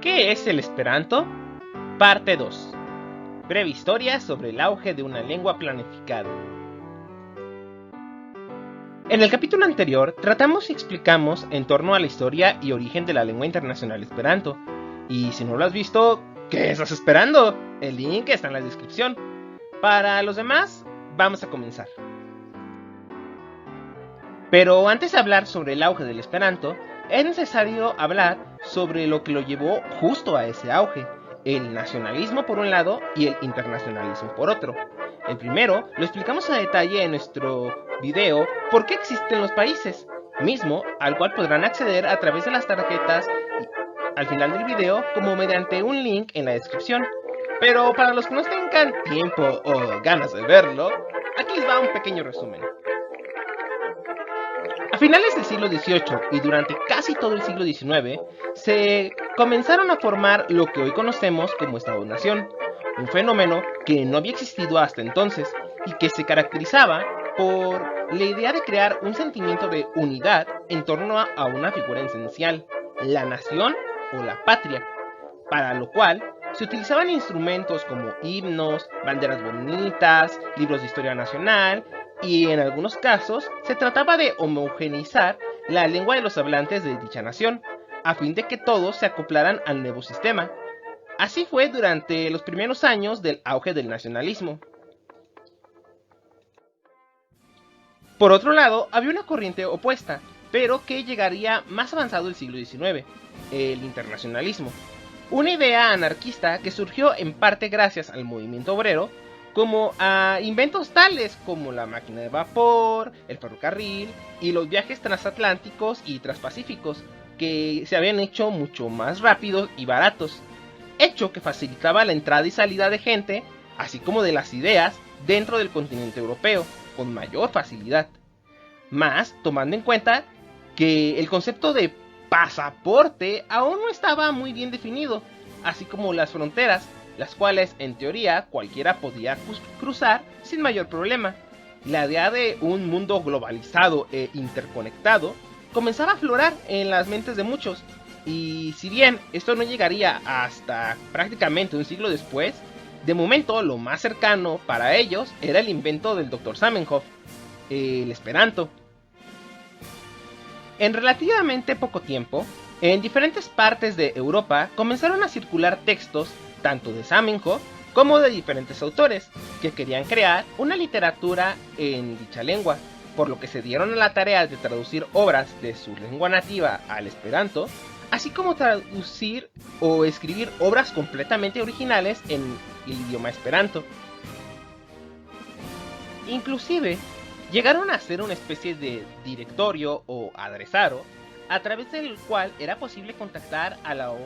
¿Qué es el Esperanto? Parte 2. Breve historia sobre el auge de una lengua planificada. En el capítulo anterior tratamos y explicamos en torno a la historia y origen de la lengua internacional Esperanto. Y si no lo has visto, ¿qué estás esperando? El link está en la descripción. Para los demás, vamos a comenzar. Pero antes de hablar sobre el auge del Esperanto, es necesario hablar sobre lo que lo llevó justo a ese auge, el nacionalismo por un lado y el internacionalismo por otro. El primero lo explicamos a detalle en nuestro video ¿Por qué existen los países?, mismo al cual podrán acceder a través de las tarjetas al final del video como mediante un link en la descripción. Pero para los que no tengan tiempo o ganas de verlo, aquí les va un pequeño resumen. A finales del siglo XVIII y durante casi todo el siglo XIX, se comenzaron a formar lo que hoy conocemos como Estado-Nación, un fenómeno que no había existido hasta entonces y que se caracterizaba por la idea de crear un sentimiento de unidad en torno a una figura esencial, la nación o la patria, para lo cual se utilizaban instrumentos como himnos, banderas bonitas, libros de historia nacional y en algunos casos se trataba de homogeneizar la lengua de los hablantes de dicha nación, a fin de que todos se acoplaran al nuevo sistema. Así fue durante los primeros años del auge del nacionalismo. Por otro lado, había una corriente opuesta, pero que llegaría más avanzado el siglo XIX, el internacionalismo. Una idea anarquista que surgió en parte gracias al movimiento obrero, como a inventos tales como la máquina de vapor, el ferrocarril y los viajes transatlánticos y transpacíficos, que se habían hecho mucho más rápidos y baratos, hecho que facilitaba la entrada y salida de gente, así como de las ideas, dentro del continente europeo, con mayor facilidad. Más tomando en cuenta que el concepto de pasaporte aún no estaba muy bien definido, así como las fronteras, las cuales en teoría cualquiera podía cruzar sin mayor problema. La idea de un mundo globalizado e interconectado comenzaba a aflorar en las mentes de muchos, y si bien esto no llegaría hasta prácticamente un siglo después, de momento lo más cercano para ellos era el invento del Dr. Zamenhof, el Esperanto. En relativamente poco tiempo, en diferentes partes de Europa comenzaron a circular textos tanto de Zamenhof como de diferentes autores que querían crear una literatura en dicha lengua, por lo que se dieron a la tarea de traducir obras de su lengua nativa al Esperanto, así como traducir o escribir obras completamente originales en el idioma Esperanto. Inclusive, llegaron a ser una especie de directorio o adresaro, a través del cual era posible contactar a los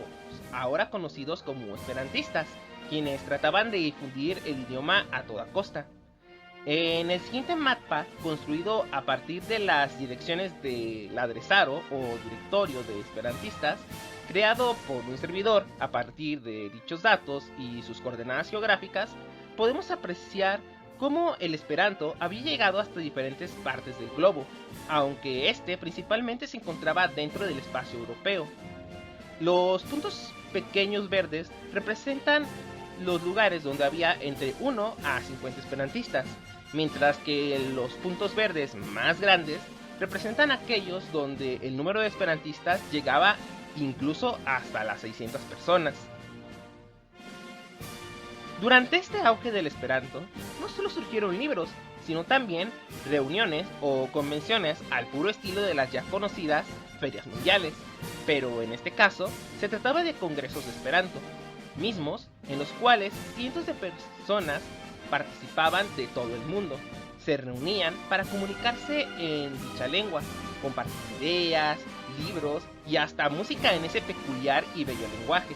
ahora conocidos como esperantistas, quienes trataban de difundir el idioma a toda costa. En el siguiente mapa, construido a partir de las direcciones del adresaro o directorio de esperantistas, creado por un servidor a partir de dichos datos y sus coordenadas geográficas, podemos apreciar cómo el Esperanto había llegado hasta diferentes partes del globo, aunque este principalmente se encontraba dentro del espacio europeo. Los puntos pequeños verdes representan los lugares donde había entre 1 a 50 esperantistas, mientras que los puntos verdes más grandes representan aquellos donde el número de esperantistas llegaba incluso hasta las 600 personas. Durante este auge del Esperanto, no solo surgieron libros, sino también reuniones o convenciones al puro estilo de las ya conocidas ferias mundiales, pero en este caso se trataba de congresos de Esperanto, mismos en los cuales cientos de personas participaban de todo el mundo, se reunían para comunicarse en dicha lengua, compartir ideas, libros y hasta música en ese peculiar y bello lenguaje.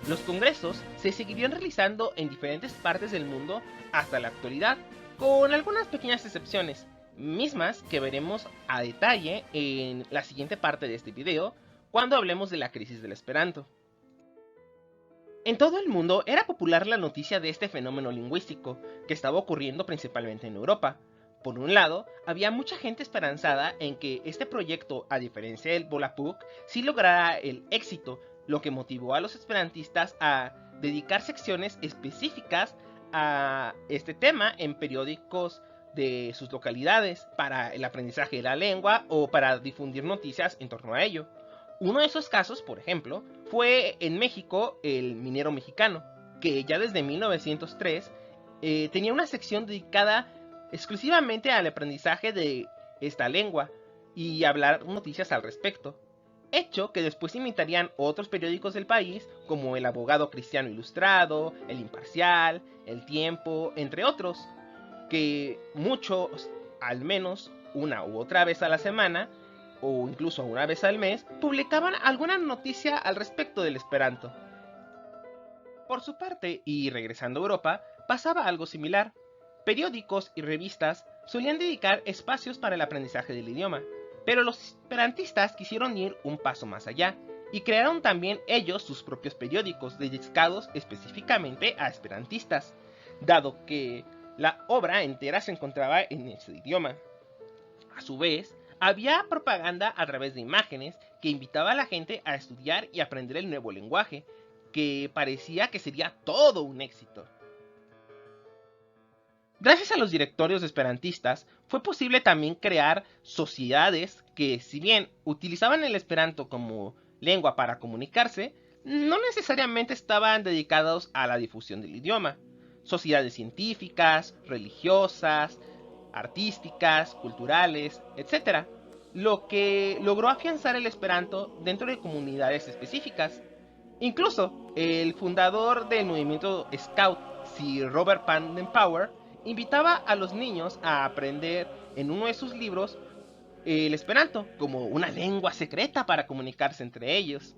Los congresos se seguirían realizando en diferentes partes del mundo hasta la actualidad, con algunas pequeñas excepciones, mismas que veremos a detalle en la siguiente parte de este video, cuando hablemos de la crisis del Esperanto. En todo el mundo era popular la noticia de este fenómeno lingüístico, que estaba ocurriendo principalmente en Europa. Por un lado, había mucha gente esperanzada en que este proyecto, a diferencia del Volapük, sí lograra el éxito, lo que motivó a los esperantistas a dedicar secciones específicas a este tema en periódicos de sus localidades para el aprendizaje de la lengua o para difundir noticias en torno a ello. Uno de esos casos, por ejemplo, fue en México el Minero Mexicano, que ya desde 1903 tenía una sección dedicada exclusivamente al aprendizaje de esta lengua y hablar noticias al respecto, hecho que después imitarían otros periódicos del país como El Abogado Cristiano Ilustrado, El Imparcial, El Tiempo, entre otros, que muchos, al menos una u otra vez a la semana, o incluso una vez al mes, publicaban alguna noticia al respecto del Esperanto. Por su parte, y regresando a Europa, pasaba algo similar. Periódicos y revistas solían dedicar espacios para el aprendizaje del idioma, pero los esperantistas quisieron ir un paso más allá y crearon también ellos sus propios periódicos dedicados específicamente a esperantistas, dado que la obra entera se encontraba en ese idioma. A su vez, había propaganda a través de imágenes que invitaba a la gente a estudiar y aprender el nuevo lenguaje, que parecía que sería todo un éxito. Gracias a los directorios esperantistas, fue posible también crear sociedades que, si bien utilizaban el esperanto como lengua para comunicarse, no necesariamente estaban dedicados a la difusión del idioma. Sociedades científicas, religiosas, artísticas, culturales, etc. Lo que logró afianzar el esperanto dentro de comunidades específicas. Incluso, el fundador del movimiento Scout, Sir Robert Baden-Powell, invitaba a los niños a aprender en uno de sus libros el Esperanto como una lengua secreta para comunicarse entre ellos.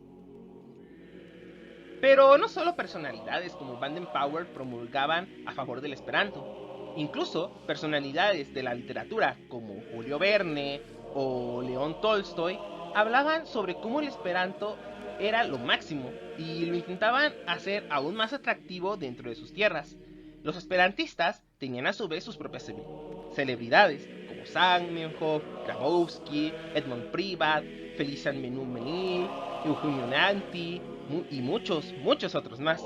Pero no solo personalidades como Baden-Powell promulgaban a favor del Esperanto. Incluso personalidades de la literatura como Julio Verne o León Tolstoy hablaban sobre cómo el Esperanto era lo máximo y lo intentaban hacer aún más atractivo dentro de sus tierras. Los esperantistas tenían a su vez sus propias celebridades como Zamenhof, Grabowski, Edmond Privat, Felician Menil, Eugenio Nanti y muchos otros más.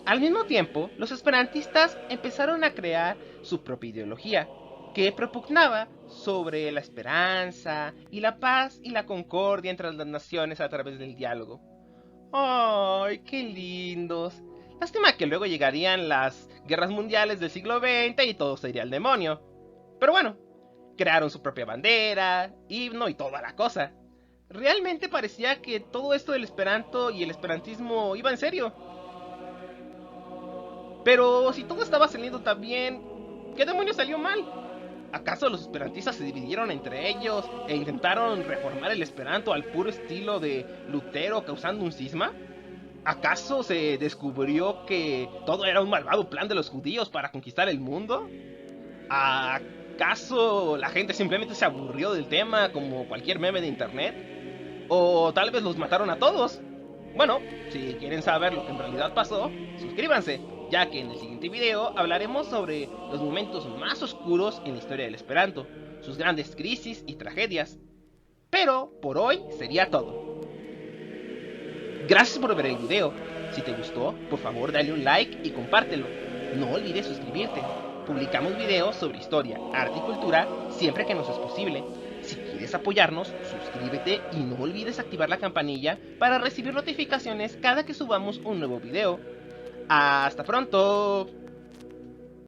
Al mismo tiempo, los esperantistas empezaron a crear su propia ideología, que propugnaba sobre la esperanza y la paz y la concordia entre las naciones a través del diálogo. ¡Ay, qué lindos! Lástima que luego llegarían las guerras mundiales del siglo XX y todo sería el demonio. Pero bueno, crearon su propia bandera, himno y toda la cosa. Realmente parecía que todo esto del esperanto y el esperantismo iba en serio. Pero si todo estaba saliendo tan bien, ¿qué demonios salió mal? ¿Acaso los esperantistas se dividieron entre ellos e intentaron reformar el esperanto al puro estilo de Lutero causando un cisma? ¿Acaso se descubrió que todo era un malvado plan de los judíos para conquistar el mundo? ¿Acaso la gente simplemente se aburrió del tema como cualquier meme de internet? ¿O tal vez los mataron a todos? Bueno, si quieren saber lo que en realidad pasó, suscríbanse, ya que en el siguiente video hablaremos sobre los momentos más oscuros en la historia del Esperanto, sus grandes crisis y tragedias. Pero por hoy sería todo. Gracias por ver el video. Si te gustó, por favor dale un like y compártelo. No olvides suscribirte. Publicamos videos sobre historia, arte y cultura siempre que nos es posible. Si quieres apoyarnos, suscríbete y no olvides activar la campanilla para recibir notificaciones cada que subamos un nuevo video. ¡Hasta pronto!